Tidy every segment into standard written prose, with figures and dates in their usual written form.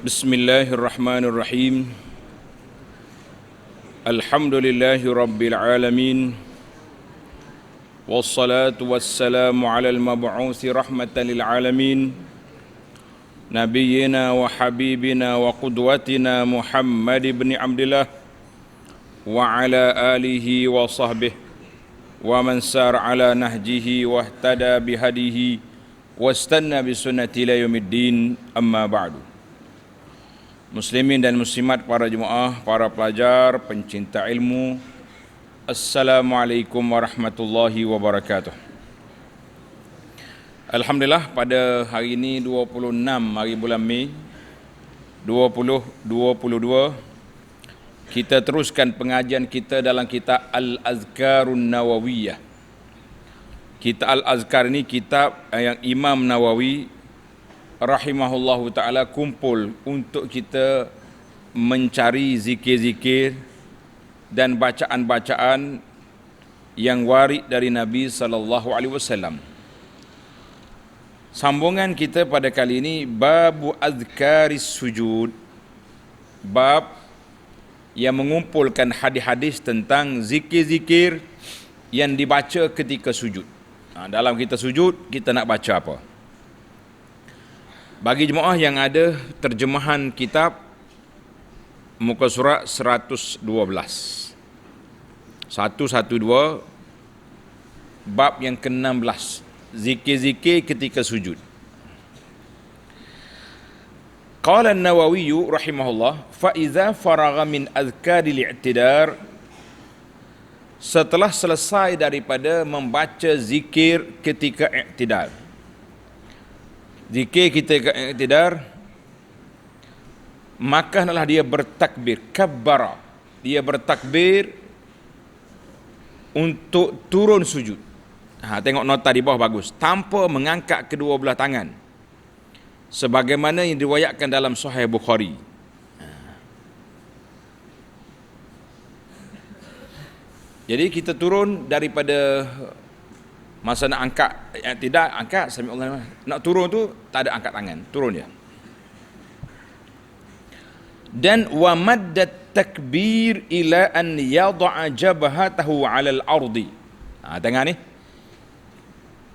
Bismillahirrahmanirrahim. Alhamdulillahi rabbil alamin. Wassalatu wassalamu ala al-mab'uthi rahmatan lil alamin. Nabiyyina wa habibina wa qudwatina Muhammad ibn Abdillah wa ala alihi wa sahbihi wa man sar ala nahjihi wa ihtada bihadihi wastanna bisunnati ila yaumiddin, amma ba'du. Muslimin dan muslimat, para jemaah, para pelajar, pencinta ilmu, Assalamualaikum warahmatullahi wabarakatuh. Alhamdulillah, pada hari ini 26 hari bulan Mei 2022, kita teruskan pengajian kita dalam kitab Al-Azkarun Nawawiyah. Kitab Al-Azkar ini kitab yang Imam Nawawi rahimahullahu ta'ala kumpul untuk kita mencari zikir-zikir dan bacaan-bacaan yang warid dari Nabi SAW. Sambungan kita pada kali ini babu azkaris sujud, bab yang mengumpulkan hadis-hadis tentang zikir-zikir yang dibaca ketika sujud. Dalam kita sujud, kita nak baca apa? Bagi jemaah yang ada terjemahan kitab, muka surat 112, 112, bab yang ke-16, zikir-zikir ketika sujud. Qala an-Nawawi rahimahullah, fa iza faragha min azkaril i'tidar, setelah selesai daripada membaca zikir ketika i'tidal. Zikir ketika i'tidar, maka hendaklah dia bertakbir, kabbara, dia bertakbir untuk turun sujud. Tengok nota di bawah bagus, tanpa mengangkat kedua belah tangan, sebagaimana yang diriwayatkan dalam Sahih Bukhari. Jadi kita turun daripada masa nak angkat, tidak angkat sami Allah, nak turun tu tak ada angkat tangan, turun dia. Dan wa maddat takbir ila an yada'a jabhatahu 'ala al-ardi. Tengok ni,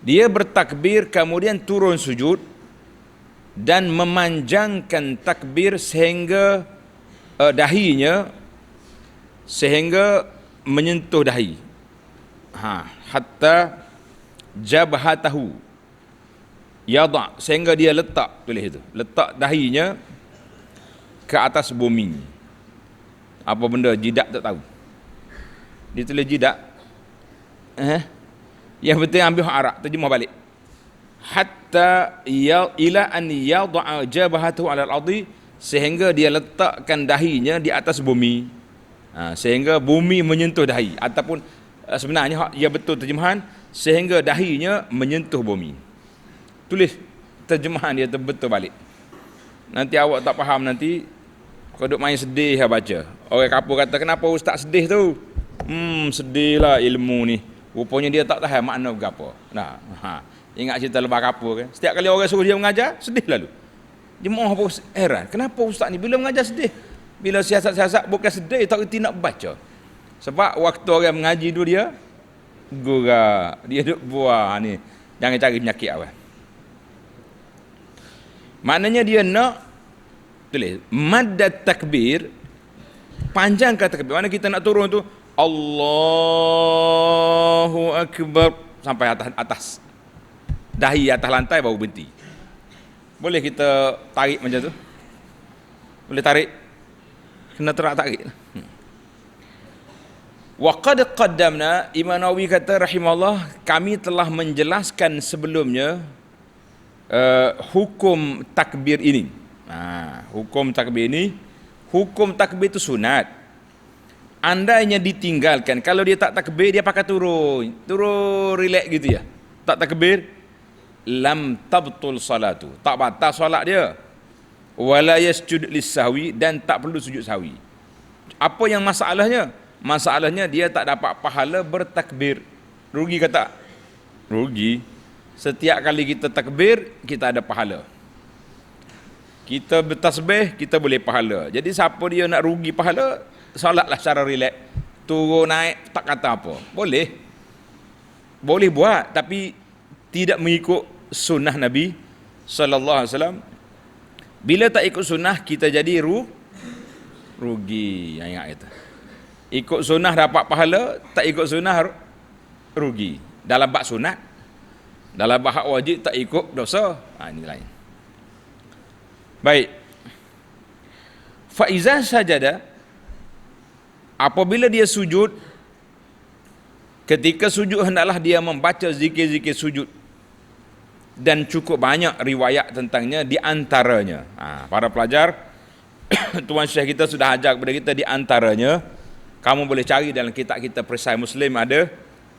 dia bertakbir kemudian turun sujud dan memanjangkan takbir sehingga dahinya sehingga menyentuh dahi. Hatta jabhatahu yada, sehingga dia letak, tulis itu, letak dahinya ke atas bumi. Apa benda jidak tak tahu, dia tulis jidak. Yang penting ambil Arab, terjemah balik. Hatta ila an yada'a jabhatahu 'ala al-ardi, sehingga dia letakkan dahinya di atas bumi, sehingga bumi menyentuh dahi. Ataupun sebenarnya ya betul terjemahan, sehingga dahinya menyentuh bumi. Tulis terjemahan dia betul balik. Nanti awak tak faham, nanti kau duk main sedih baca. Orang kapur kata, kenapa ustaz sedih tu? Sedih lah ilmu ni. Rupanya dia tak tahu makna berapa. Ingat cerita lebar kapur kan? Setiap kali orang suruh dia mengajar, sedih lalu. Jemaah pun heran, kenapa ustaz ni bila mengajar sedih? Bila siasat-siasat bukan sedih, tak reti nak baca. Sebab waktu orang mengaji dulu dia gerak, dia duk buah ni, jangan cari penyakit awal. Maknanya dia nak tulis maddat takbir, panjangkan takbir. Mana kita nak turun tu Allahu Akbar sampai atas dahi, atas lantai baru berhenti. Boleh kita tarik macam tu? Boleh tarik? Kena tarik. Wa qad qaddamna, Imam Nawawi kata rahimahullah, kami telah menjelaskan sebelumnya hukum takbir ini. Hukum takbir ini, hukum takbir itu sunat. Andainya ditinggalkan, kalau dia tak takbir, dia pakai turun relax gitu ya, tak takbir, lam tabtul salatu, tak batal solat dia. Wala yasjud lis-sahwi, dan tak perlu sujud sahwi. Apa yang masalahnya? Masalahnya dia tak dapat pahala bertakbir. Rugi kata? Rugi. Setiap kali kita takbir, kita ada pahala. Kita bertasbih, kita boleh pahala. Jadi siapa dia nak rugi pahala, solatlah secara relax. Turun naik, tak kata apa. Boleh. Boleh buat, tapi tidak mengikut sunnah Nabi sallallahu alaihi wasallam. Bila tak ikut sunnah, kita jadi rugi. Ingat itu. Ikut sunnah dapat pahala, tak ikut sunnah rugi. Dalam bab sunat, dalam bab hak wajib tak ikut dosa. Ini lain. Baik. Fa iza sajada, apabila dia sujud, ketika sujud hendaklah dia membaca zikir-zikir sujud, dan cukup banyak riwayat tentangnya. Di antaranya, para pelajar, Tuan Syekh kita sudah ajar kepada kita, di antaranya kamu boleh cari dalam kitab kita Perisai Muslim, ada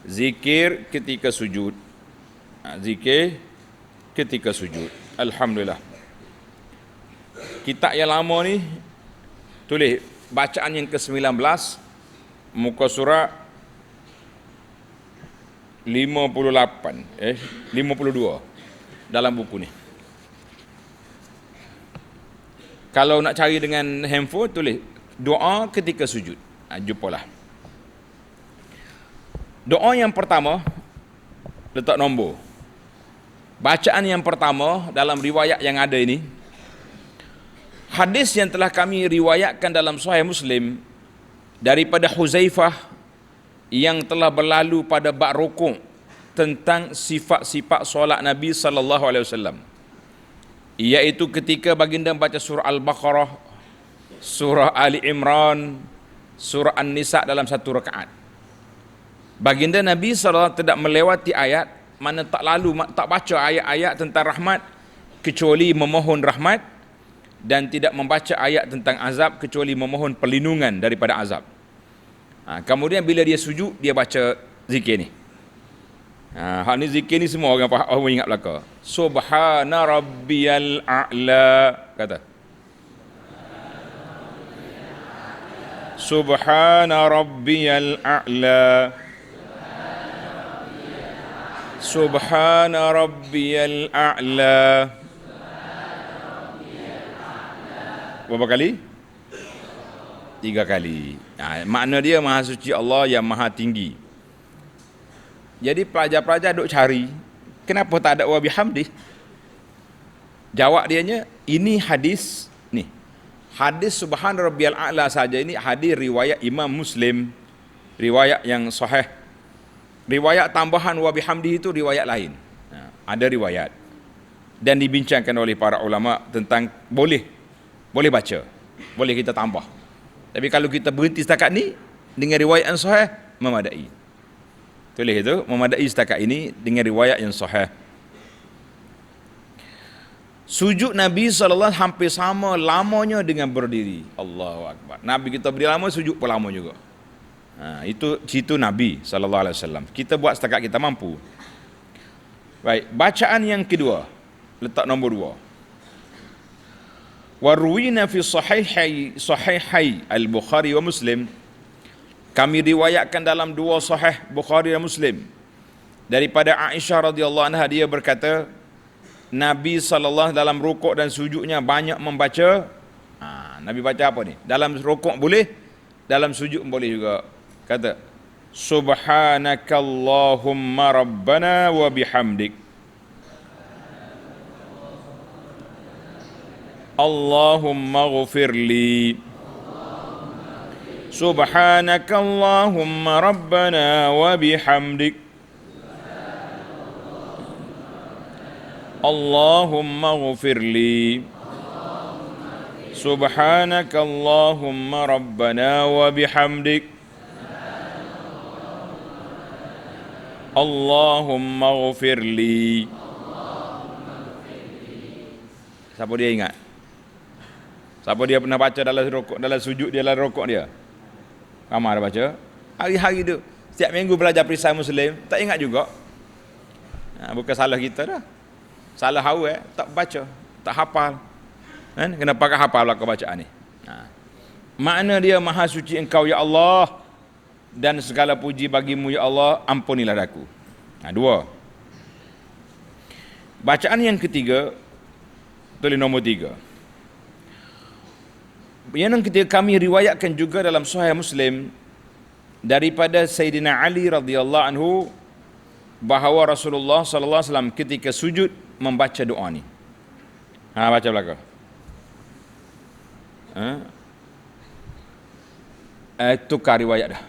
zikir ketika sujud. Zikir ketika sujud. Alhamdulillah. Kitab yang lama ni tulis bacaan yang ke-19, muka surat 52 dalam buku ni. Kalau nak cari dengan handphone, tulis doa ketika sujud. Jumpalah. Doa yang pertama, letak nombor. Bacaan yang pertama dalam riwayat yang ada ini, hadis yang telah kami riwayatkan dalam Sahih Muslim daripada Huzaifah yang telah berlalu pada bab rukuk, tentang sifat-sifat solat Nabi sallallahu alaihi wasallam, iaitu ketika baginda baca surah Al-Baqarah, surah Ali Imran, surah An-Nisa dalam satu rakaat. Baginda Nabi sallallahu alaihi wasallam tidak melewati ayat mana tak baca ayat-ayat tentang rahmat kecuali memohon rahmat, dan tidak membaca ayat tentang azab kecuali memohon perlindungan daripada azab. Kemudian bila dia sujud, dia baca zikir ni. Hal ni zikir ni semua orang ingat belaka. Subhana rabbiyal a'la, kata. Subhana rabbiyal a'la. Subhana rabbiyal a'la. Berapa kali? 3 kali. Makna dia Maha Suci Allah yang Maha Tinggi. Jadi pelajar-pelajar duk cari, kenapa tak ada wa bihamdi? Jawab dianya, ini hadis ni. Hadis subhan rabbiyal a'la saja ini hadis riwayat Imam Muslim, riwayat yang sahih. Riwayat tambahan wa bihamdi itu riwayat lain. Ada riwayat. Dan dibincangkan oleh para ulama tentang boleh baca, boleh kita tambah. Tapi kalau kita berhenti setakat ni dengan riwayat yang sahih, memadai. Tulis itu, memadai setakat ini dengan riwayat yang sahih. Sujud Nabi SAW hampir sama lamanya dengan berdiri. Allahu Akbar. Nabi kita berdiri lama, sujud pun lama juga. Itu cerita Nabi SAW. Kita buat setakat kita mampu. Baik, bacaan yang kedua, letak nombor 2. Warwina fi sahihai al-Bukhari wa Muslim. Kami riwayatkan dalam 2 sahih Bukhari dan Muslim daripada Aisyah radhiyallahu anha, dia berkata, Nabi sallallahu dalam rukuk dan sujudnya banyak membaca. Nabi baca apa ni? Dalam rukuk boleh, dalam sujud boleh juga. Kata, Subhanakallahumma rabbana wa bihamdik, Allahumma ghfirli. Subhanakallahumma rabbana wa bihamdik, Allahumma ghfirli. Subhanakallahumma rabbana wa bihamdik, Allahumma ghfirli. Siapa dia ingat? Siapa dia pernah baca dalam rukuk, dalam sujud dia, dalam rukuk dia? Ramai dah baca. Hari-hari tu, setiap minggu belajar Perisai Muslim, tak ingat juga. Bukan salah kita dah. Salah awal, tak baca, tak hafal. Kenapa kau hafal belakang bacaan ni? Makna dia, Maha Suci Engkau ya Allah, dan segala puji bagimu ya Allah, ampunilah aku. 2. Bacaan yang ketiga, tulis nombor 3. Yang ketika kami riwayatkan juga dalam Sahih Muslim daripada Sayyidina Ali radhiyallahu anhu bahawa Rasulullah sallallahu alaihi wasallam ketika sujud membaca doa ni. Baca belakang. Tukar riwayat dah.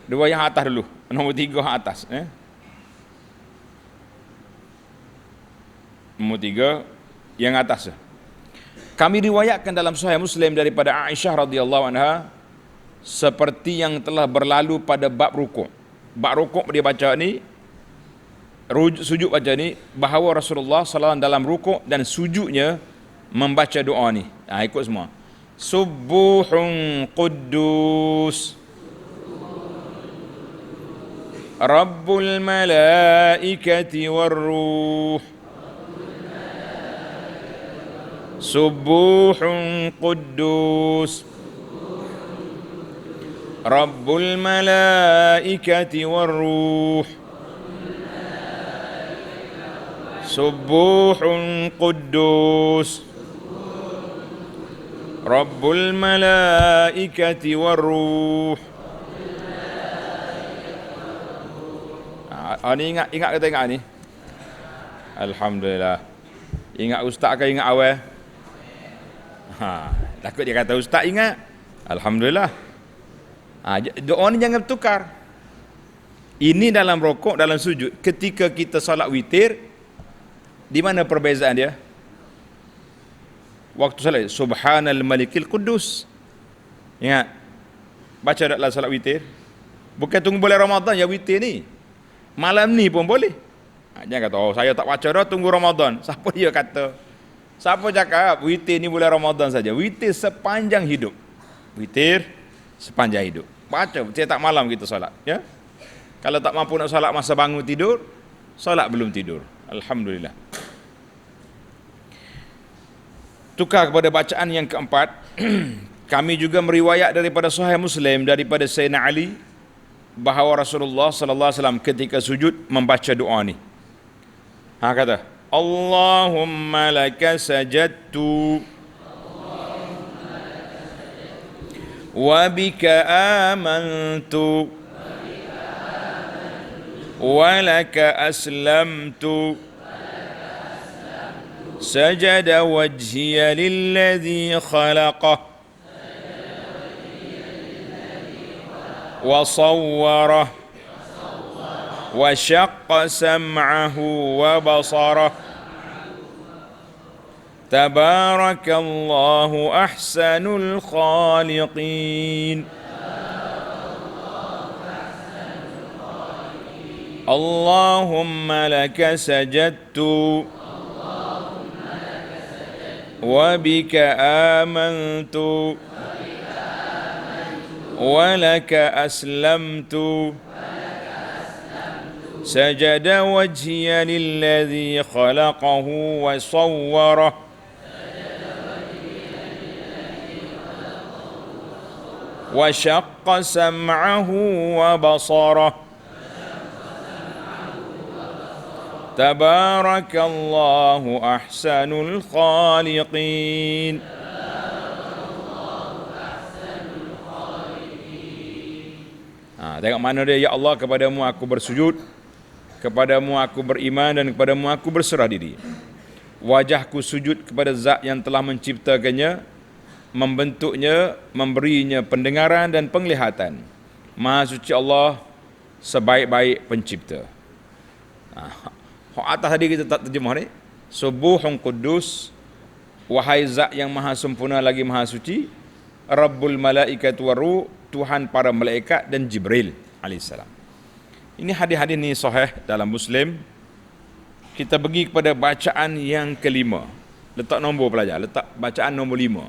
Riwayat atas dulu. Nombor 3 atas. Nombor 3 yang atas. Kami riwayatkan dalam Sahih Muslim daripada Aisyah radhiyallahu anha seperti yang telah berlalu pada bab rukuk. Bab rukuk dia baca ni, sujud baca ni, bahawa Rasulullah SAW dalam rukuk dan sujudnya membaca doa ni. Ikut semua. Subuhun Quddus Rabbul Malaikati Warruh. Subuhun Quddus Rabbul Malaikati Warruh. Subuhun Quddus Rabbul Malaikati Warruh. Ni ingat ke tak ingat ni? Alhamdulillah. Ingat ustaz ke ingat awal? Takut dia kata ustaz ingat. Alhamdulillah. Doa ni jangan tukar. Ini dalam rokok, dalam sujud. Ketika kita solat witir, di mana perbezaan dia? Waktu solat, Subhanal Malikil Quddus. Ingat, baca dalam solat witir. Bukan tunggu bulan Ramadan ya witir ni. Malam ni pun boleh. Jangan kata, saya tak baca dah, tunggu Ramadan. Siapa dia kata? Siapa cakap witir ni bulan Ramadan saja? Witir sepanjang hidup. Witir sepanjang hidup. Baca, setiap malam kita solat. Ya? Kalau tak mampu nak solat masa bangun tidur, solat belum tidur. Alhamdulillah. Tukar kepada bacaan yang keempat. Kami juga meriwayat daripada Sahih Muslim daripada Sayyidina Ali bahawa Rasulullah sallallahu alaihi wasallam ketika sujud membaca doa ni. Kata, Allahumma laka sajadtu wa bika amantu wa laka aslamtu sajada wajhiya lilladhi khalaqah wa sawwarah wa syaqqa sam'ahu wa basarah tabarakallahu ahsanul khaliqin. Allahumma laka sajadtu wa bika amantu wa laka aslamtu sajada wajhiya lilladhi khalaqahu wa sawwarah wa syaqqa sam'ahu wa basarah tabarakallahu ahsanul khaliqin. Tengok mana dia, ya Allah, kepadamu aku bersujud, kepadamu aku beriman, dan kepadamu aku berserah diri. Wajahku sujud kepada zat yang telah menciptakannya, membentuknya, memberinya pendengaran dan penglihatan. Maha suci Allah, sebaik-baik pencipta. Hak atas tadi kita tak terjemah ni. Subuhun Quddus, wahai zat yang maha sempurna lagi maha suci, Rabbul Malaikati Warruh, Tuhan para malaikat dan Jibril alaihissalam. Ini hadis-hadis ni sahih dalam Muslim. Kita pergi kepada bacaan yang kelima. Letak nombor pelajar, letak bacaan nombor 5.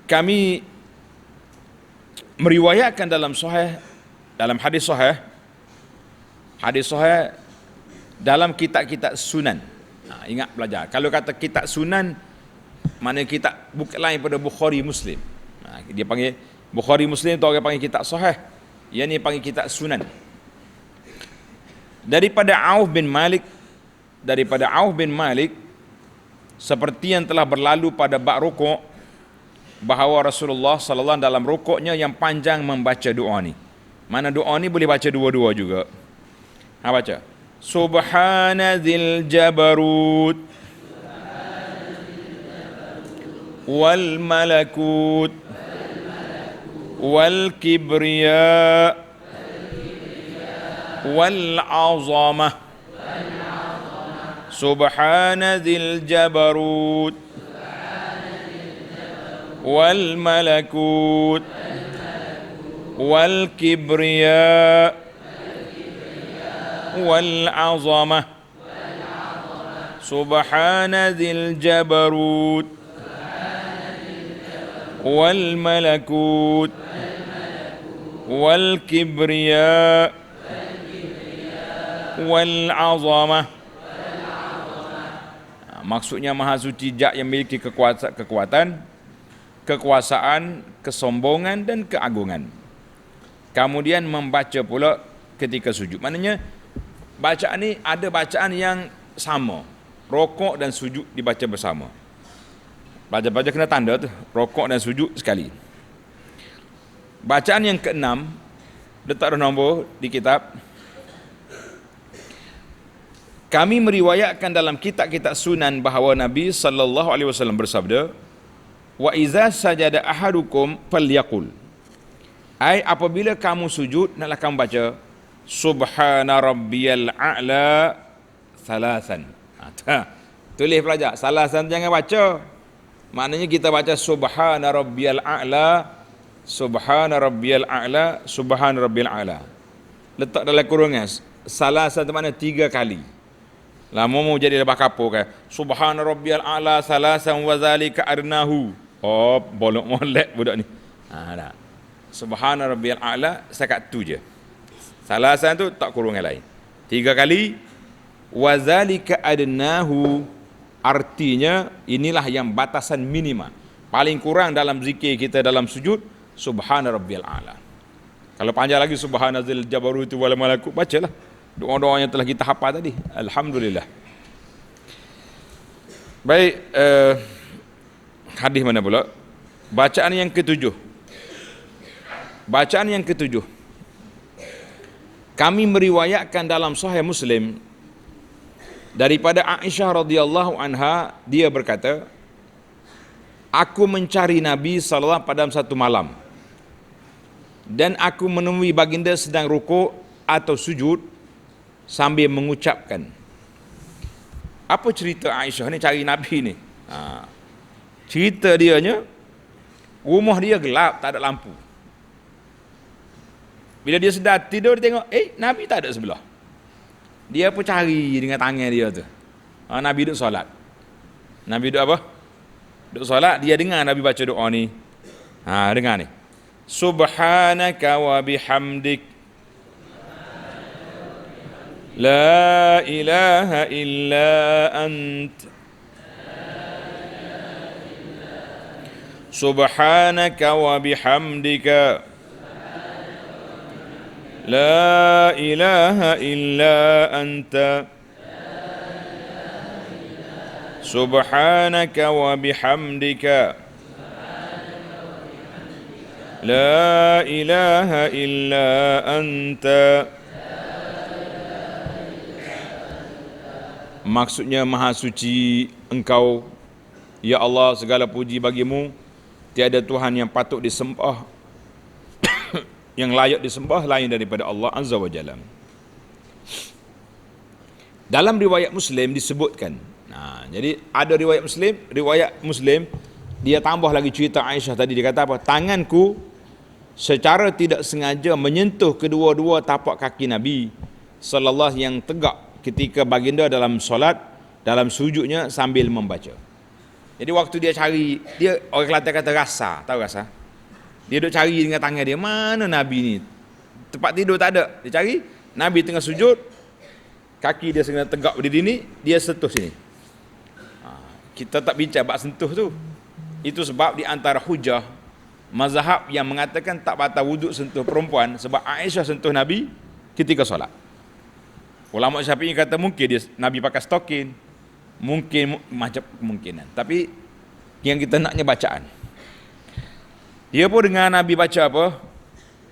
Kami meriwayatkan dalam sahih, dalam hadis sahih dalam kitab-kitab sunan. Ingat pelajar, kalau kata kitab sunan, mana kitab bukan lain pada Bukhari Muslim. Dia panggil Bukhari Muslim tu orang panggil kitab sahih. Yang ni panggil kitab sunan. Daripada Auf bin Malik seperti yang telah berlalu pada bab rukuk, bahawa Rasulullah sallallahu dalam rukuknya yang panjang membaca doa ni. Mana doa ni boleh baca dua-dua juga. Baca. Subhana dzil jabarut wal malakut wal kibriya wal azamah. Subhana dzil jabarut wal malakut wal kibriya wal azamah. Subhana dzil jabarut wal malakut wal kibriya wal azamah. Maksudnya Maha Suci Zat yang memiliki kekuatan, kekuasaan, kesombongan dan keagungan. Kemudian membaca pula ketika sujud. Maknanya bacaan ni ada bacaan yang sama. Rokok dan sujud dibaca bersama. Baca-baca kena tanda tu, rokok dan sujud sekali. Bacaan yang keenam, letak nombor di kitab. Kami meriwayatkan dalam kitab-kitab sunan bahawa Nabi sallallahu alaihi wasallam bersabda, "Wa iza sajada ahadukum falyaqul." Ai apabila kamu sujud, naklah kamu baca Subhana rabbiyal a'la salasan. Tulis pelajar, salasan jangan baca. Maknanya kita baca Subhana rabbiyal a'la, Subhana rabbiyal a'la, Subhana rabbiyal a'la. Letak dalam kurungan, salasan itu mana 3 kali. Lama mau jadi lebah kapur kan. Subhana rabbiyal a'la salasan wa zalika arnahu. Oh, bolok molek budak ni. Tak. Subhana rabbiyal a'la sekat tu je. Salasan tu tak kurungan lain. 3 kali. Wa zalika adnahu, artinya inilah yang batasan minima. Paling kurang dalam zikir kita dalam sujud Subhana rabbiyal a'la. Kalau panjang lagi Subhana dzil jabarut wal malakut, bacalah doa-doa yang telah kita hafal tadi. Alhamdulillah. Baik, hadis mana pula? Bacaan yang ketujuh. Bacaan yang ketujuh. Kami meriwayatkan dalam Sahih Muslim daripada Aisyah radhiyallahu anha, dia berkata, aku mencari Nabi sallallahu pada satu malam dan aku menemui baginda sedang rukuk atau sujud sambil mengucapkan. Apa cerita Aisyah ni cari Nabi ni? Cerita dianya, rumah dia gelap, tak ada lampu. Bila dia sedar tidur, dia tengok, Nabi tak ada sebelah. Dia pun cari dengan tangan dia tu. Nabi duduk solat. Nabi duduk apa? Duduk solat, dia dengar Nabi baca doa ni. Dengar ni. Subhanaka wa bihamdik la ilaha illa ant. Subhanaka wa bihamdika la ilaha illa anta. Subhanaka wa bihamdika la ilaha illa anta. Maksudnya, Maha Suci Engkau, ya Allah, segala puji bagimu, tiada Tuhan yang patut disembah yang layak disembah lain daripada Allah Azza wa Jalla. Dalam riwayat Muslim disebutkan, jadi ada riwayat Muslim dia tambah lagi cerita Aisyah tadi, dia kata apa? Tanganku secara tidak sengaja menyentuh kedua-dua tapak kaki Nabi sallallahu yang tegak ketika baginda dalam solat, dalam sujudnya sambil membaca. Jadi waktu dia cari, dia orang Kelantan kata rasa, tahu rasa? Dia duk cari dengan tangan dia, mana Nabi ni? Tempat tidur tak ada. Dia cari, Nabi tengah sujud, kaki dia sedang tegak berdiri ni, dia sentuh sini. Kita tak bincang bab sentuh tu. Itu sebab di antara hujah mazhab yang mengatakan tak batal wuduk sentuh perempuan sebab Aisyah sentuh Nabi ketika solat. Ulama Syafi'i kata mungkin dia Nabi pakai stokin. Mungkin macam kemungkinan. Tapi yang kita naknya bacaan. Dia pun dengar Nabi baca apa?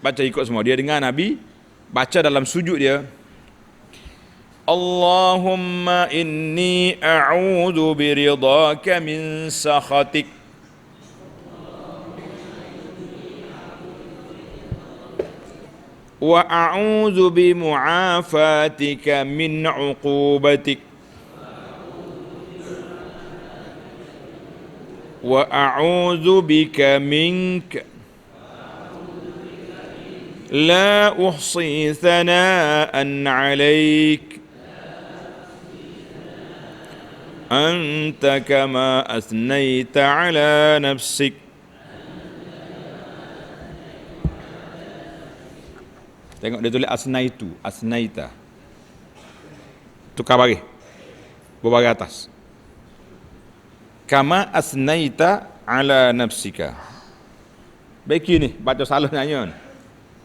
Baca ikut semua. Dia dengar Nabi baca dalam sujud dia. Allahumma inni a'udzu biridhaka min sakhatik. Wa a'udzu bimu'afatika min 'uqubatik. Wa a'udzu bika minka la uhsi thana'an 'alaik anta kama asnaita 'ala nafsik. Tengok dia tulis asnaitu, asnaita. Tukar bagi. Berbagi atas. Kama asnaita ala nafsika. Baik ni, baca salah nanya.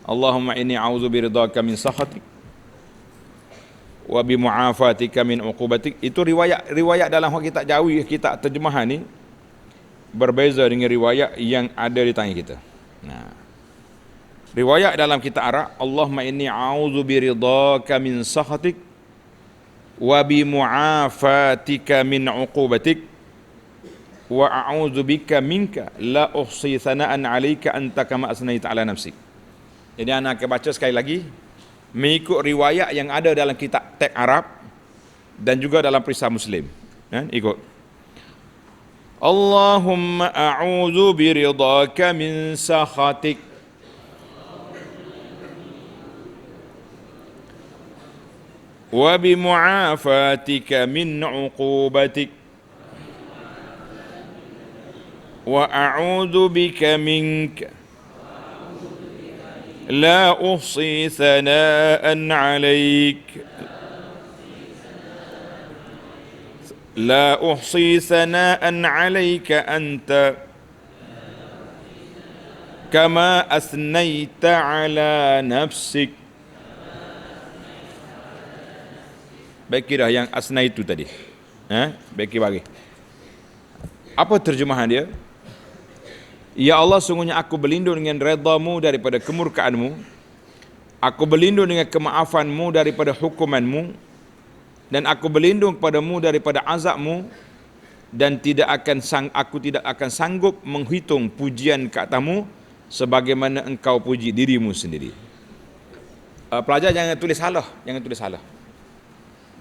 Allahumma inni a'udzu biridhaka min sakhatik wa bi mu'afatika min uqubatik. Itu riwayat dalam kitab Jawi, kitab terjemahan ni berbeza dengan riwayat yang ada di tangan kita. Nah, riwayat dalam kitab Arab, Allahumma inni a'udzu biridhaka min sakhatik wa bi mu'afatika min uqubatik wa a'udzu bika minka la uhsi thana'an 'alaika anta kama asnaita 'ala nafsik. Jadi anak akan baca sekali lagi mengikut riwayat yang ada dalam kitab teks Arab dan juga dalam perisah Muslim. Ikut. Allahumma a'udzu biridhaka min sakhatik wa bi mu'afatika min 'uqubatik wa a'udzu bika minka la uhsi thana'an 'alaik la uhsi thana'an 'alaika anta kama asnaita 'ala nafsik. Baik dah yang asna itu tadi. Baik bagi. Apa terjemahan dia? Ya Allah, sungguhnya aku berlindung dengan redha-Mu daripada kemurkaan-Mu. Aku berlindung dengan kemaafan-Mu daripada hukuman-Mu. Dan aku berlindung kepada-Mu daripada azab-Mu. Dan aku tidak akan sanggup menghitung pujian ke atas-Mu sebagaimana Engkau puji diri-Mu sendiri. Pelajar jangan tulis salah,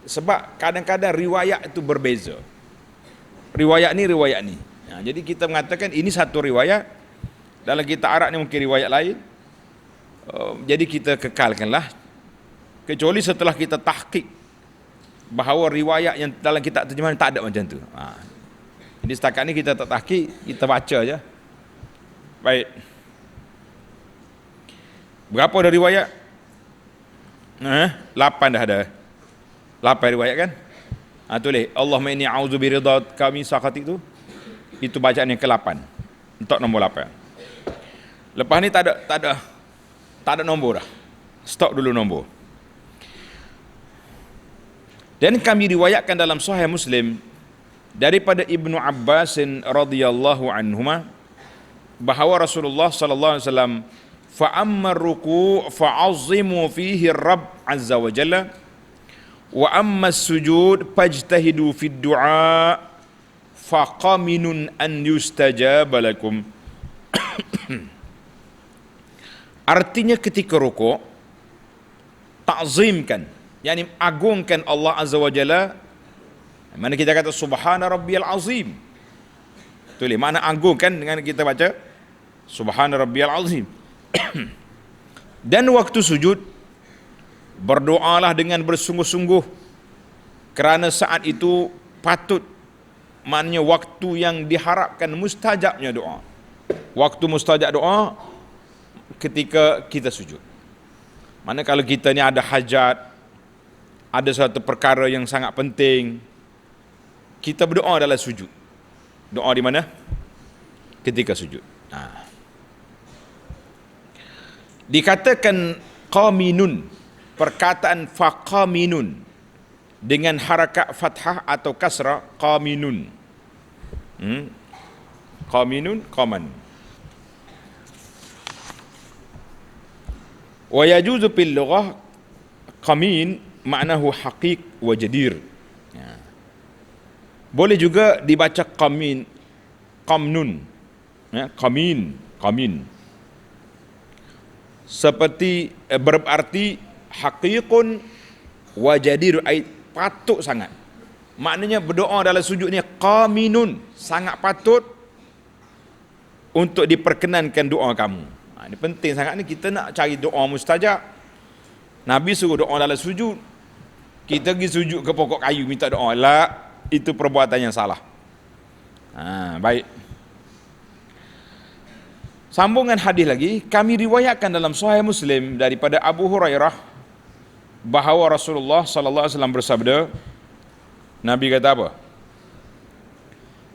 sebab kadang-kadang riwayat itu berbeza. Riwayat ni. Jadi kita mengatakan ini satu riwayat, dalam kitab Arab ni mungkin riwayat lain. Jadi kita kekalkanlah, kecuali setelah kita tahqiq bahawa riwayat yang dalam kitab terjemahan tak ada macam tu. Jadi setakat ni kita tak tahqiq, kita baca je. Baik. Berapa ada riwayat? 8 dah ada. 8 riwayat kan? Tulis Allahumma inni a'udzu biridhaka min sakhatik tu. Itu bacaan yang ke-8. Untuk nombor 8. Lepas ni tak ada nombor dah. Stop dulu nombor. Dan kami riwayatkan dalam Sahih Muslim daripada Ibnu Abbas radhiyallahu anhuma bahawa Rasulullah sallallahu alaihi wasallam fa amma ruku' fa'azzimu fihi Rabb azza wa jalla wa amma sujud fajtahidu fid du'a faqaminun an yustajaba lakum. Artinya ketika rukuk ta'zimkan, yakni agungkan Allah azza wa jalla. Mana kita kata subhana rabbiyal azim, tulis makna agungkan dengan kita baca subhana rabbiyal azim. Dan waktu sujud berdoalah dengan bersungguh-sungguh, kerana saat itu patut, maknanya waktu yang diharapkan mustajabnya doa. Waktu mustajab doa ketika kita sujud. Mana kalau kita ni ada hajat, ada suatu perkara yang sangat penting, kita berdoa dalam sujud. Doa di mana? Ketika sujud. Dikatakan qaminun, perkataan faqaminun dengan harakat fathah atau kasrah, qaminun. Qaminun, qaman. Wa yajuzu fil lughah qamin maknahu haqiq wa jadir. Boleh juga dibaca qamin, qamnun, qamin, qamin. Seperti berarti haqiqun wa jadir, patut sangat. Maknanya berdoa dalam sujud ni qaminun, sangat patut untuk diperkenankan doa kamu. Ini penting sangat ni, kita nak cari doa mustajab. Nabi suruh doa dalam sujud, kita pergi sujud ke pokok kayu minta doa. La, itu perbuatan yang salah. Baik. Sambungan hadis lagi, kami riwayatkan dalam Sahih Muslim daripada Abu Hurairah bahawa Rasulullah sallallahu alaihi wasallam bersabda, Nabi kata apa?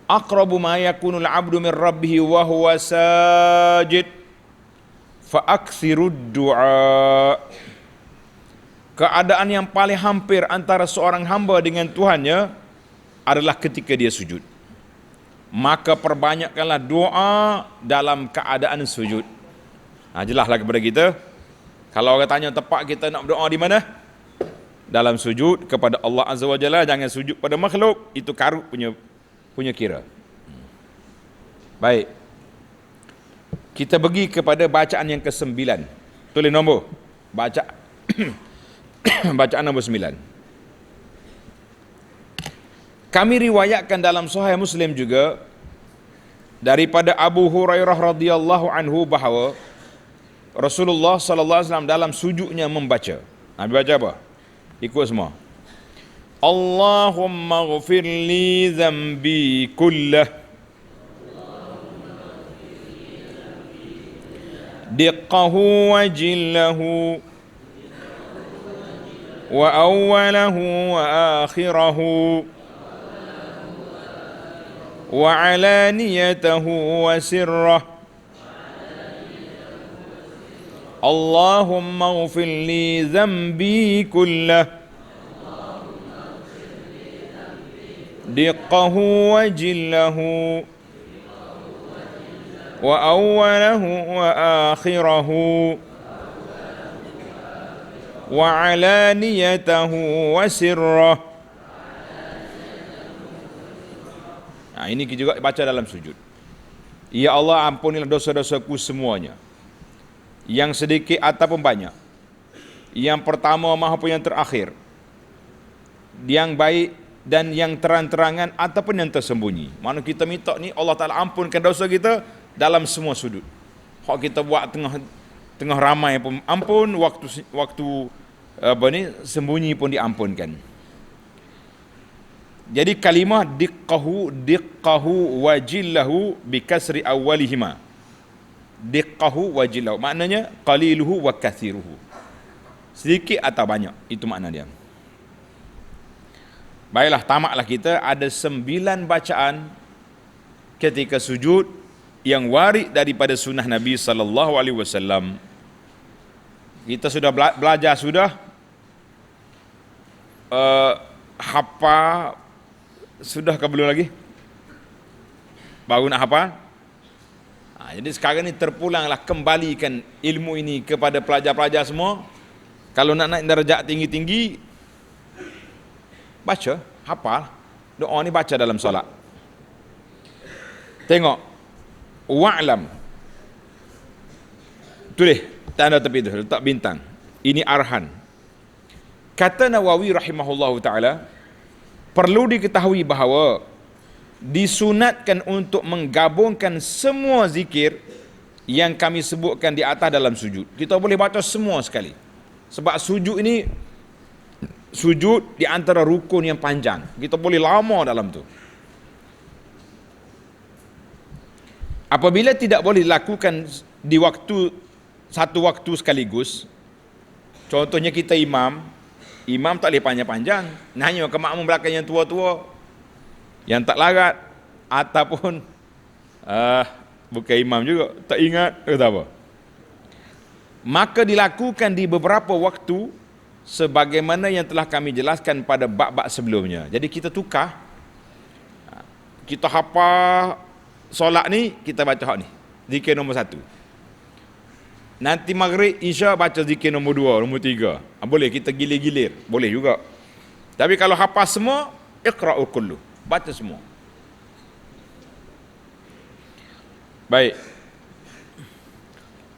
Aqrabu ma yakunul 'abdu min rabbih wa huwa sajid fa aktsirud du'a. Keadaan yang paling hampir antara seorang hamba dengan Tuhannya adalah ketika dia sujud. Maka perbanyakkanlah doa dalam keadaan sujud. Jelaslah kepada kita, kalau orang tanya tempat kita nak berdoa di mana? Dalam sujud kepada Allah Azza wa Jalla, jangan sujud pada makhluk, itu karut punya kira. Baik. Kita pergi kepada bacaan yang ke-9. Tulis nombor. Bacaan nombor 9. Kami riwayatkan dalam Sahih Muslim juga daripada Abu Hurairah radhiyallahu anhu bahawa Rasulullah sallallahu alaihi wasallam dalam sujudnya membaca. Nabi baca apa? Ikut semua. Allahumma ghfir li dhanbi kullah diqqahu wa jillahu wa awwalahu wa akhirahu wa alaniyatahu wa sirrah. Allahumma ghfir li dhanbi kullah diqqahu wa jillahu wa awwalahu wa akhirahu wa alaniyatahu wa sirrah. Ini juga baca dalam sujud. Ya Allah, ampunilah dosa-dosaku semuanya, yang sedikit ataupun banyak, yang pertama maupun yang terakhir, yang baik dan yang terang-terangan ataupun yang tersembunyi. Mana kita minta ni Allah Ta'ala ampunkan dosa kita dalam semua sudut. Hak kita buat tengah ramai pun ampun, waktu sembunyi pun diampunkan. Jadi kalimah diqqahu wa jillahu bi kasri awwalihima. Diqqahu wa jillahu maknanya qaliluhu wa kathiruhu, sedikit atau banyak, itu makna dia. Baiklah, tamatlah kita ada 9 bacaan ketika sujud yang warid daripada sunnah Nabi sallallahu alaihi wasallam. Kita sudah belajar sudah, hafal sudah ke belum lagi? Baru nak hafal? Jadi sekarang ni terpulanglah, kembalikan ilmu ini kepada pelajar-pelajar semua. Kalau nak naik darjat tinggi-tinggi, baca, hafal. Doa ni baca dalam solat. Tengok, wa'lam. Tulis, tanda tepi tu, letak bintang. Ini arhan. Kata Nawawi rahimahullahu ta'ala, perlu diketahui bahawa disunatkan untuk menggabungkan semua zikir yang kami sebutkan di atas dalam sujud. Kita boleh baca semua sekali. Sebab sujud ini sujud di antara rukun yang panjang. Kita boleh lama dalam tu. Apabila tidak boleh dilakukan di satu waktu sekaligus, contohnya kita imam tak boleh panjang-panjang, hanya ke makmum belakang yang tua-tua, yang tak larat, ataupun bukan imam juga, tak ingat, tak apa. Maka dilakukan di beberapa waktu sebagaimana yang telah kami jelaskan pada bab-bab sebelumnya. Jadi kita tukar, kita hafal solat ni, kita baca hak ni, zikir nombor 1. Nanti maghrib, isya baca zikir nombor 2, nombor 3. Boleh kita gilir-gilir, boleh juga. Tapi kalau hafal semua, iqra'ul kullu, baca semua. Baik.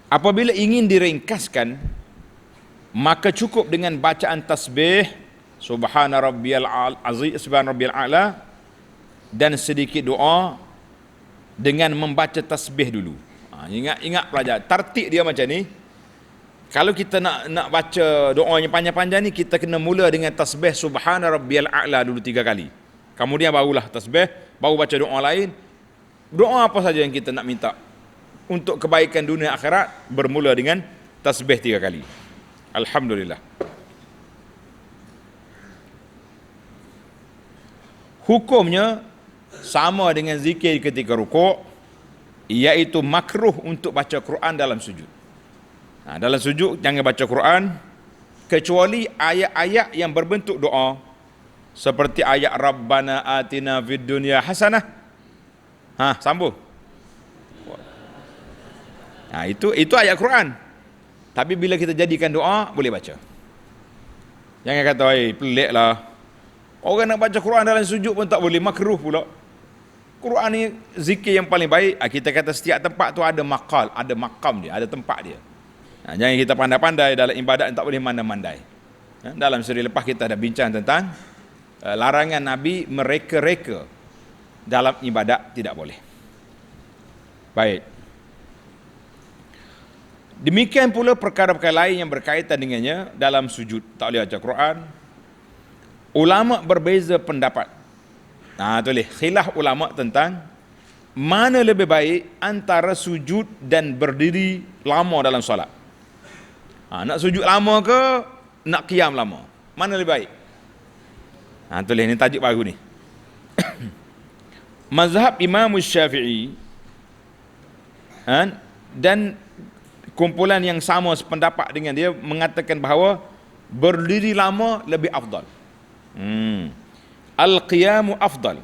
Apabila ingin diringkaskan, maka cukup dengan bacaan tasbih subhana rabbiyal azim, subhana rabbiyal a'la, dan sedikit doa dengan membaca tasbih dulu. Ingat pelajar, tartib dia macam ni. Kalau kita nak baca doanya panjang-panjang ni, kita kena mula dengan tasbih subhana rabbiyal a'la dulu 3 kali. Kemudian barulah tasbih, baru baca doa lain. Doa apa saja yang kita nak minta untuk kebaikan dunia akhirat, bermula dengan tasbih 3 kali. Alhamdulillah. Hukumnya sama dengan zikir ketika rukuk, iaitu makruh untuk baca Quran dalam sujud. Dalam sujud jangan baca Quran kecuali ayat-ayat yang berbentuk doa, seperti ayat Rabbana atina fid dunya hasanah. Sambung. Itu ayat Quran. Tapi bila kita jadikan doa, boleh baca. Jangan kata, pelik lah, orang nak baca Quran dalam sujud pun tak boleh, makruh pula. Quran ni zikir yang paling baik. Kita kata setiap tempat tu ada maqal, ada maqam dia, ada tempat dia. Jangan kita pandai-pandai dalam ibadat, tak boleh mandai-mandai. Dalam seri lepas kita ada bincang tentang larangan Nabi mereka-reka dalam ibadat, tidak boleh. Baik. Demikian pula perkara-perkara lain yang berkaitan dengannya dalam sujud. Tak boleh baca Quran. Ulama berbeza pendapat. Tulis khilaf ulama tentang mana lebih baik antara sujud dan berdiri lama dalam solat. Nak sujud lama ke nak qiyam lama? Mana lebih baik? Tulis ni tajuk baru ni. Mazhab Imam Syafi'i dan kumpulan yang sama sependapat dengan dia mengatakan bahawa berdiri lama lebih afdal. Al-qiyamu afdal.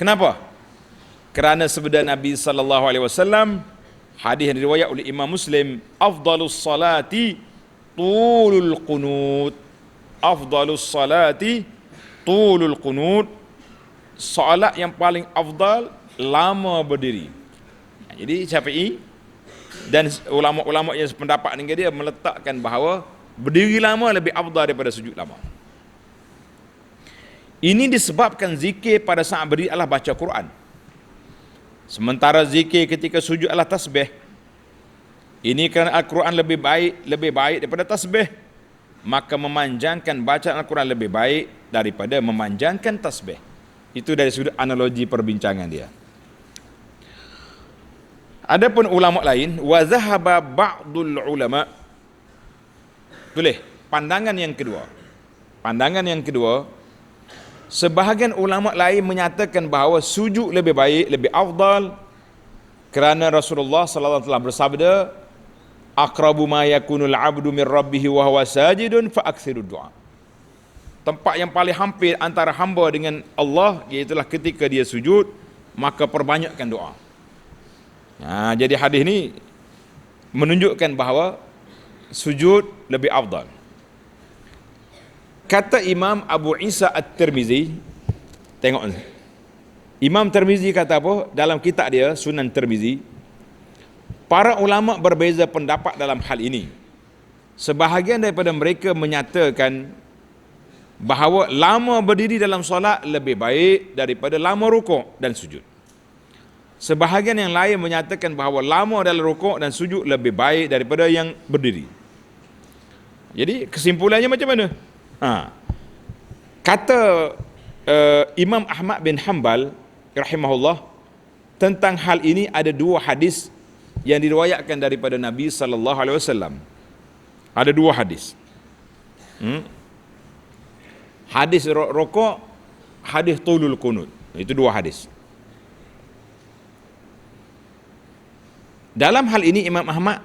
Kenapa? Kerana sabda Nabi sallallahu alaihi wasallam, hadis yang diriwayat oleh Imam Muslim, afdalus salati tulul qunut. Afdalus salati tulul qunut. Solat yang paling afdal lama berdiri. Jadi Syafi'i dan ulama-ulama yang sependapat dengan dia meletakkan bahawa berdiri lama lebih afdal daripada sujud lama. Ini disebabkan zikir pada saat berdiri adalah baca Quran, sementara zikir ketika sujud adalah tasbih. Ini kerana Al-Quran lebih baik daripada tasbih, maka memanjangkan bacaan Al-Quran lebih baik daripada memanjangkan tasbih. Itu dari sudut analogi perbincangan dia. Adapun ulama lain, wa zahaba ba'dul ulama. Tulis pandangan yang kedua. Pandangan yang kedua, sebahagian ulama lain menyatakan bahawa sujud lebih baik, lebih afdal, kerana Rasulullah sallallahu alaihi wasallam bersabda, aqrabu ma yakunul 'abdu min rabbih wa huwa sajidun fa aktsirud du'a. Tempat yang paling hampir antara hamba dengan Allah iaitulah ketika dia sujud, maka perbanyakkan doa. Jadi hadis ni menunjukkan bahawa sujud lebih afdal. Kata Imam Abu Isa At-Tirmizi, tengok ni. Imam Tirmizi kata apa? Dalam kitab dia Sunan Tirmizi, para ulama berbeza pendapat dalam hal ini. Sebahagian daripada mereka menyatakan bahawa lama berdiri dalam solat lebih baik daripada lama rukuk dan sujud. Sebahagian yang lain menyatakan bahawa lama dalam rukuk dan sujud lebih baik daripada yang berdiri. Jadi kesimpulannya macam mana? Kata Imam Ahmad bin Hanbal rahimahullah, tentang hal ini ada 2 hadis yang diriwayatkan daripada Nabi sallallahu alaihi wasallam. Ada 2 hadis. Hadis rokok, hadis tulul qunut. Itu 2 hadis. Dalam hal ini Imam Ahmad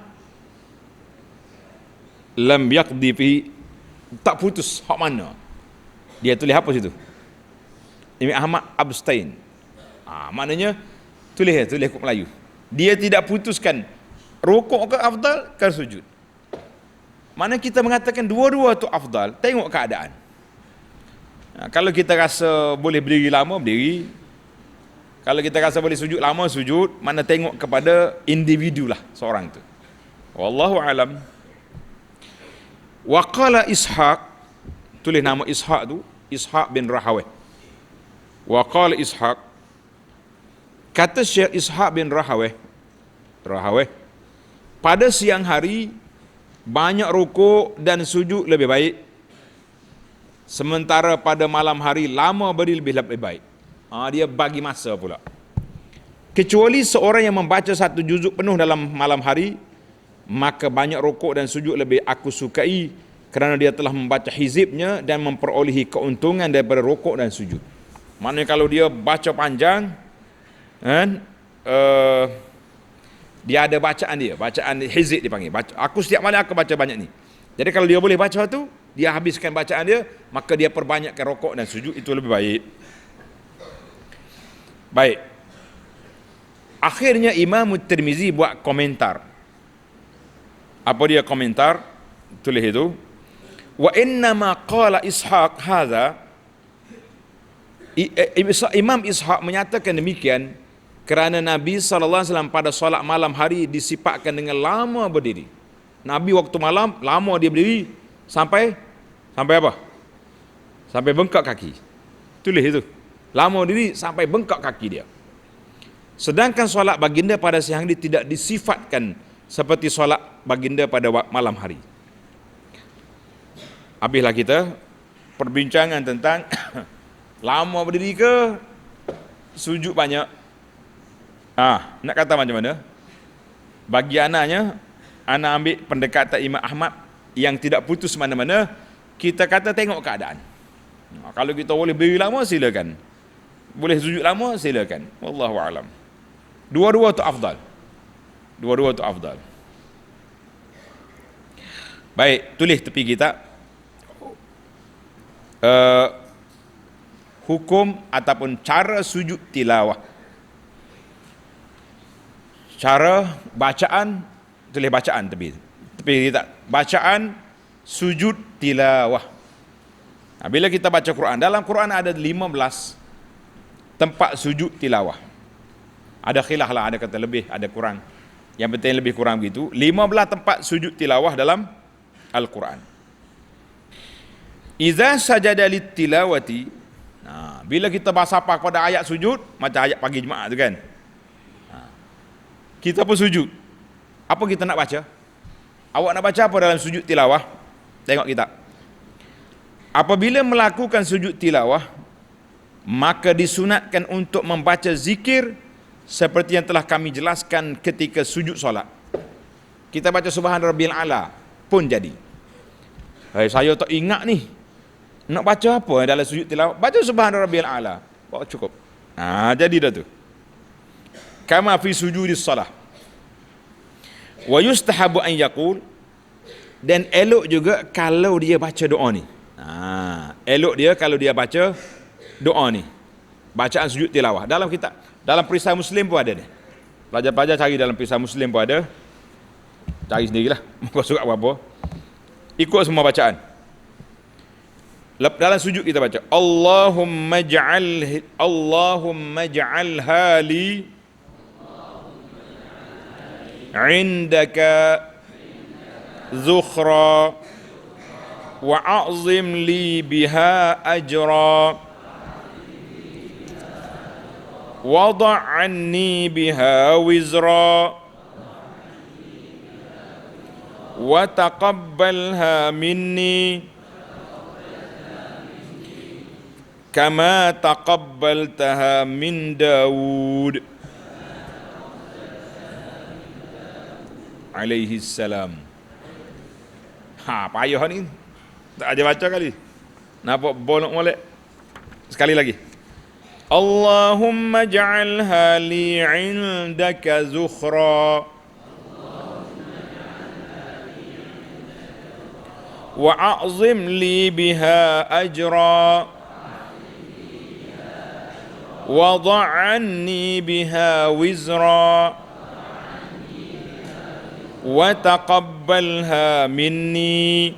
lam yaqdi fi Tak putus, hak mana? Dia tulis apa situ? Imam Ahmad abstain. Maknanya tulis kod Melayu. Dia tidak putuskan rukuk ke afdal ke sujud. Mana kita mengatakan dua-dua tu afdal, tengok keadaan. Kalau kita rasa boleh berdiri lama, berdiri. Kalau kita rasa boleh sujud lama, sujud. Mana tengok kepada individu lah seorang tu. Wallahu alam. Wa qala Ishaq, tulis nama Ishaq tu, Ishaq bin Rahawih. Wa qala Ishaq, kata Syekh Ishaq bin Rahawih, pada siang hari banyak rukuk dan sujud lebih baik, sementara pada malam hari lama berdiri lebih baik. Dia bagi masa pula. Kecuali seorang yang membaca satu juzuk penuh dalam malam hari, maka banyak rukuk dan sujud lebih aku sukai, kerana dia telah membaca hizibnya dan memperolehi keuntungan daripada rukuk dan sujud. Maknanya kalau dia baca panjang, dia ada bacaan hizib dipanggil. Aku setiap malam aku baca banyak ni. Jadi kalau dia boleh baca tu, dia habiskan bacaan dia, maka dia perbanyakkan rukuk dan sujud, itu lebih baik. Baik. Akhirnya Imam Tirmizi buat komentar. Apa dia komentar? Tulis itu. Wa innama qala Ishaq hadza, Imam Ishaq menyatakan demikian kerana Nabi SAW pada solat malam hari disifatkan dengan lama berdiri. Nabi waktu malam lama dia berdiri sampai apa? Sampai bengkak kaki. Tulis itu. Lama berdiri sampai bengkak kaki dia. Sedangkan solat baginda pada siang hari tidak disifatkan seperti solat baginda pada malam hari. Habislah kita perbincangan tentang lama berdiri ke sujud banyak. Nak kata macam mana? Bagi anaknya, anak ambil pendekatan Imam Ahmad yang tidak putus mana-mana. Kita kata tengok keadaan. Kalau kita boleh berdiri lama, silakan. Boleh sujud lama, silakan. Wallahu a'lam. Dua-dua tu afdal. Baik, tulis tepi kita. Hukum ataupun cara sujud tilawah. Cara bacaan, tulis bacaan tepi kita. Bacaan sujud tilawah. Bila kita baca Quran, dalam Quran ada 15 tempat sujud tilawah. Ada khilaf lah, ada kata lebih, ada kurang. Yang penting lebih kurang begitu. 15 tempat sujud tilawah dalam Al-Quran. Iza sajada lit tilawati, bila kita bersapa pada ayat sujud, macam ayat pagi Jumaat tu kan, kita pun sujud. Apa kita nak baca? Awak nak baca apa dalam sujud tilawah? Tengok kita. Apabila melakukan sujud tilawah, maka disunatkan untuk membaca zikir seperti yang telah kami jelaskan ketika sujud solat. Kita baca Subhan Rabbiyal A'la pun jadi. Saya tak ingat ni, nak baca apa dalam sujud tilawah? Baca Subhan Rabbiyal A'la, cukup. Jadi dah tu. Kama fi sujudis salah. Wa yustahabu an yaqul, dan elok juga kalau dia baca doa ni. Elok dia kalau dia baca doa ni. Bacaan sujud tilawah. Dalam kitab, dalam Perisai Muslim pun ada ni. Pelajar-pelajar cari dalam Perisai Muslim pun ada. Cari sendirilah. Muka surat berapa. Ikut semua bacaan. Dalam sujud kita baca Allahumma ja'alha li indaka zukhra wa a'zim li biha ajra wada' anni biha wizra wa taqabbalha minni kama taqabbaltaha min Daud alaihi salam. Payah ni. Tak ada baca kali. Nampak bolak-molek. Sekali lagi. Allahumma ja'alha li 'indaka zukhra وأعظم لي بها أجرا وضع عني بها وزرا وتقبلها مني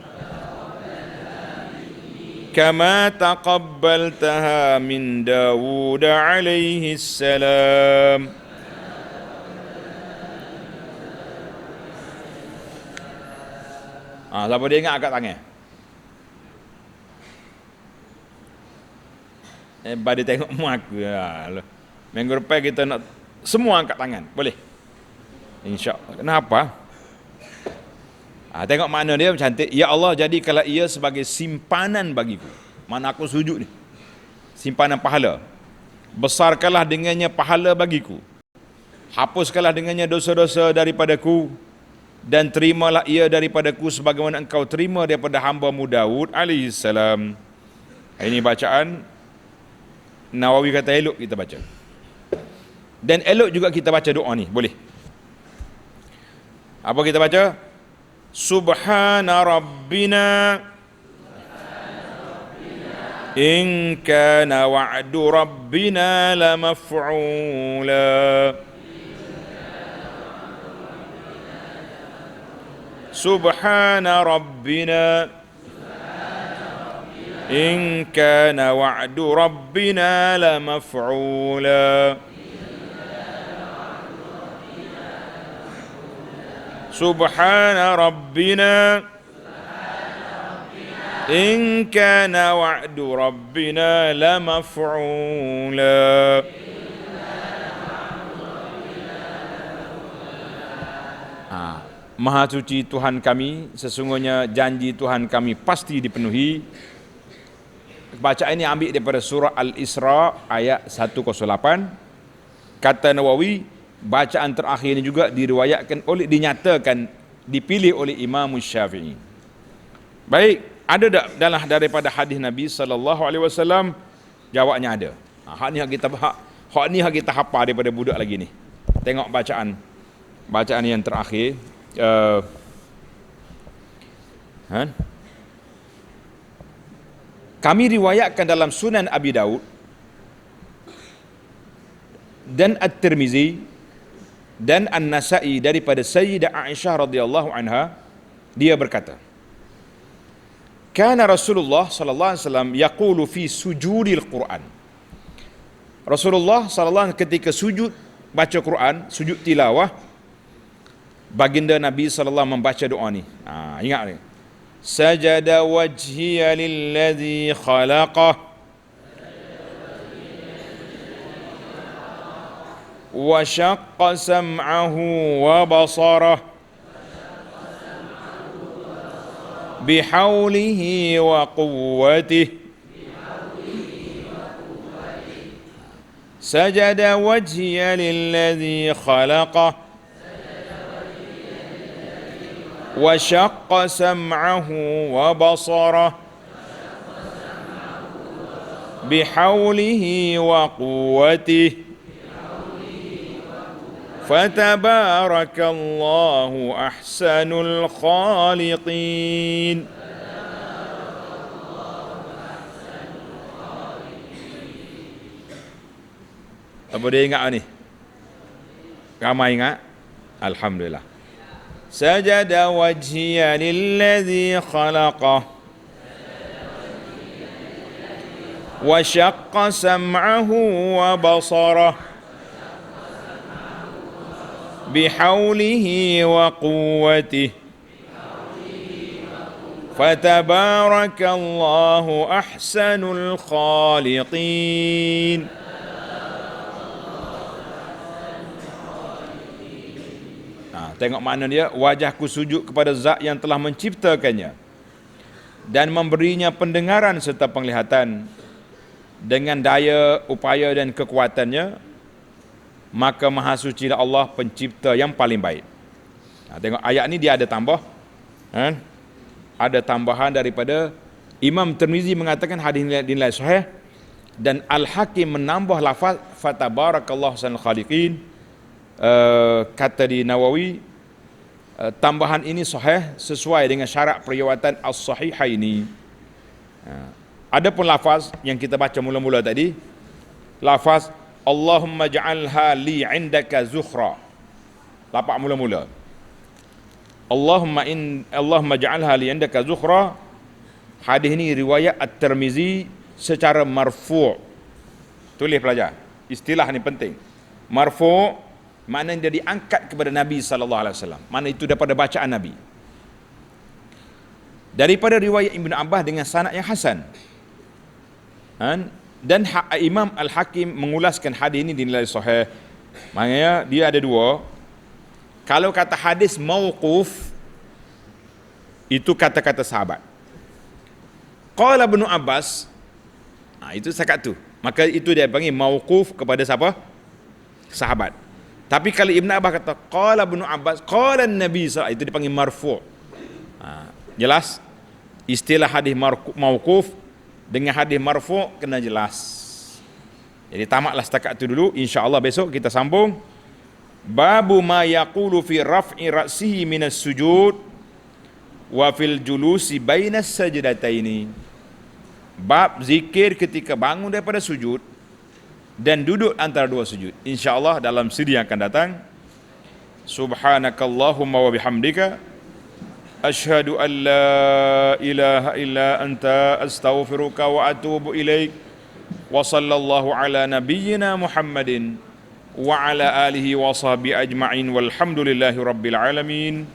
كما تقبلتها من داود عليه السلام. Siapa dia ingat angkat tangan? Badi tengok muak. Minggu depan kita nak semua angkat tangan. Boleh? InsyaAllah. Kenapa? Tengok makna dia cantik. Ya Allah, jadikanlah ia sebagai simpanan bagiku. Mana aku sujud ni? Simpanan pahala. Besarkanlah dengannya pahala bagiku. Hapuskanlah dengannya dosa-dosa daripadaku. Dan terimalah ia daripadaku sebagaimana engkau terima daripada hamba-Mu Daud alaihi salam. Ini bacaan Nawawi kata elok kita baca. Dan elok juga kita baca doa ni, boleh. Apa kita baca? Subhana rabbina in kana wa'du rabbina lamaf'ula. Subhana rabbina in kana wa'du rabbina lamaf'ula. Subhana rabbina in kana wa'du rabbina lamaf'ula. Maha suci Tuhan kami, sesungguhnya janji Tuhan kami pasti dipenuhi. Bacaan ini ambil daripada surah Al-Isra ayat 108. Kata Nawawi, bacaan terakhir ini juga diriwayatkan dinyatakan dipilih oleh Imam Syafi'i. Baik, ada tak dalam daripada hadis Nabi SAW? Jawabnya ada. Hak ni hak kita hafal daripada budak lagi ni. Tengok bacaan yang terakhir. Kami riwayatkan dalam Sunan Abi Daud dan At-Tirmizi dan An-Nasa'i daripada Sayyidah Aisyah radhiyallahu anha, dia berkata, kana Rasulullah sallallahu alaihi wasallam yaqulu fi sujudil Quran. Rasulullah sallallahu alaihi wasallam ketika sujud baca Quran, sujud tilawah, baginda Nabi sallallahu alaihi wasallam membaca doa ni. Ingat ni. Sajada wajhiya lilladzi khalaqah wa syaqqa sam'ahu wa basarah bihaulihi wa quwwatihi. Sajada wajhiya lilladzi khalaqah وشق سمعه وبصره بحوله وقوته فتبارك الله أحسن الخالقين. Apa dia ingat ni? Ramai ingat? Alhamdulillah. سجد وجهي للذي خلقه وشق سمعه وبصره بحوله وقوته فتبارك الله أحسن الخالقين. Tengok makna dia, wajahku sujud kepada zat yang telah menciptakannya dan memberinya pendengaran serta penglihatan dengan daya, upaya dan kekuatannya, maka maha suci Allah pencipta yang paling baik. Tengok ayat ni dia ada tambah. Ada tambahan daripada Imam Tirmizi mengatakan hadis dinilai sahih, dan Al-Hakim menambah lafaz fatabarakallahu ahsanul khaliqin. Kata di Nawawi, tambahan ini sahih sesuai dengan syarat periwayatan as-sahihaini. Adapun lafaz yang kita baca mula-mula tadi, lafaz Allahumma ja'alha li 'indaka zukhra. Lapak mula-mula. Allahumma ja'alha li 'indaka zukhra. Hadis ini riwayat At-Tirmizi secara marfu'. Tulis pelajar. Istilah ni penting. Marfu' maknanya dia diangkat kepada Nabi sallallahu alaihi wasallam. Mana itu daripada bacaan Nabi. Daripada riwayat Ibnu Abbas dengan sanad yang hasan. Dan Imam Al-Hakim mengulaskan hadis ini dinilai sahih. Maknanya dia ada dua. Kalau kata hadis mauquf, itu kata-kata sahabat. Qala Ibnu Abbas, itu sakat tu. Maka itu dia panggil mauquf kepada siapa? Sahabat. Tapi kalau Ibnu Abbas kata qala Ibnu Abbas, qala Nabi sallallahu, itu dipanggil marfu'. Jelas? Istilah hadis mauquf dengan hadis marfu' kena jelas. Jadi tamatlah setakat itu dulu. Insya-Allah besok kita sambung babu ma yaqulu fi raf'i ra'sihi minas sujud wa fil julusi bainas sajdataini. Bab zikir ketika bangun daripada sujud dan duduk antara dua sujud. Insya-Allah dalam siri yang akan datang. Subhanakallahumma wa bihamdika asyhadu an la ilaha illa anta astaghfiruka wa atubu ilaik. Wa sallallahu ala nabiyyina Muhammadin wa ala alihi wa sahbihi ajma'in walhamdulillahi rabbil alamin.